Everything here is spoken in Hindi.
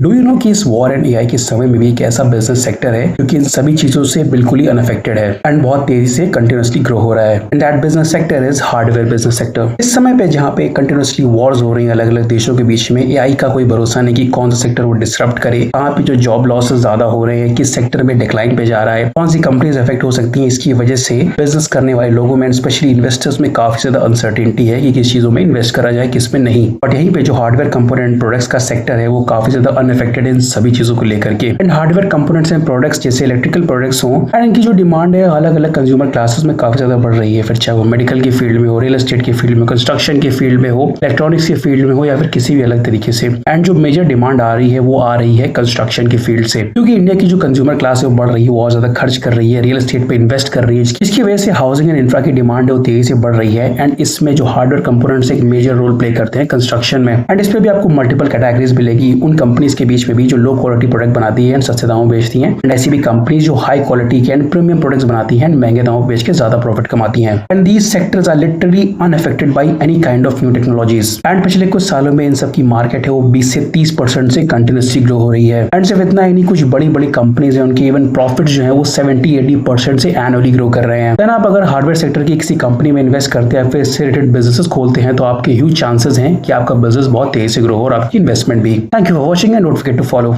डू यू नो कि इस वॉर एंड एआई के समय में भी एक ऐसा बिजनेस सेक्टर है जो कि इन सभी चीजों से बिल्कुल ही अनअफेक्टेड है एंड बहुत तेजी से कंटिन्यूसली ग्रो हो रहा है। And that business sector is hardware business sector. इस समय पे जहाँ पे कंटिन्यूसली वॉर्स हो रही है अलग अलग देशों के बीच में, एआई का कोई भरोसा नहीं कि कौन सा सेक्टर वो डिसरप्ट करे, कहाँ पे जो जॉब लॉसेस ज्यादा हो रहे हैं, किस सेक्टर में डिक्लाइन पे जा रहा है, कौन सी कंपनीज अफेक्ट हो सकती हैं। इसकी वजह से बिजनेस करने वाले लोगों में स्पेशली इन्वेस्टर्स में काफी ज्यादा अनसर्टेनिटी है कि किस चीजों में इन्वेस्ट करा जाए, किस में नहीं। बट यहीं पे जो हार्डवेयर कंपोनेंट प्रोडक्ट्स का सेक्टर है वो काफी ज्यादा अनअफेक्टेड इन सभी चीजों को लेकर के। And hardware components and products जैसे इलेक्ट्रिकल प्रोडक्ट्स हो एंड इनकी जो डिमांड है अलग अलग कंज्यूमर क्लासेस में काफी ज्यादा बढ़ रही है, फिर चाहे वो मेडिकल की फील्ड में हो, रियल एस्टेट की फील्ड में, कंस्ट्रक्शन की फील्ड में हो, इलेक्ट्रॉनिक्स की फील्ड में हो या फिर किसी भी अलग तरीके से। एंड जो मेजर डिमांड आ रही है वो आ रही है कंस्ट्रक्शन की फील्ड से, क्योंकि इंडिया की जो कंज्यूमर क्लास है वो बढ़ रही है, बहुत ज्यादा खर्च कर रही है, रियल एस्टेट पे इन्वेस्ट कर रही है। इसकी वजह से हाउसिंग एंड इंफ्रा की डिमांड है वो तेजी से बढ़ रही है। एंड इसमें जो हार्डवेयर कंपोनेंट्स एक मेजर रोल प्ले करते हैं कंस्ट्रक्शन में। एंड इस पे भी आपको मल्टीपल कैटेगरीज मिलेगी उन कंपनीज के बीच में भी जो लो क्वालिटी प्रोडक्ट बनाती है एंड सस्ते दामों में बेचती हैं, एंड ऐसी भी कंपनीज जो हाई क्वालिटी के एंड प्रीमियम प्रोडक्ट्स बनाती हैं एंड महंगे दामों में बेच के ज्यादा प्रॉफिट कमाती हैं। And these sectors are literally unaffected by any kind of new technologies. And पिछले कुछ सालों में इन सब की मार्केट है वो 20 से 30% से कंटिन्यूसली ग्रो हो रही है। एंड सिर्फ इतना ही नहीं, कुछ बड़ी बड़ी कंपनीज हैं उनकी इवन प्रॉफिट जो है वो 70-80% से एनुअली ग्रो कर रहे हैं। आप अगर हार्डवेयर सेक्टर की किसी कंपनी में इन्वेस्ट करते हैं, फिर इससे रिलेटेड बिजनेसेस खोलते हैं, तो आपके ह्यूज चांसेस हैं कि आपका बिजनेस बहुत तेजी से ग्रो हो और आपकी इन्वेस्टमेंट भी। Thank you for watching and don't forget to follow.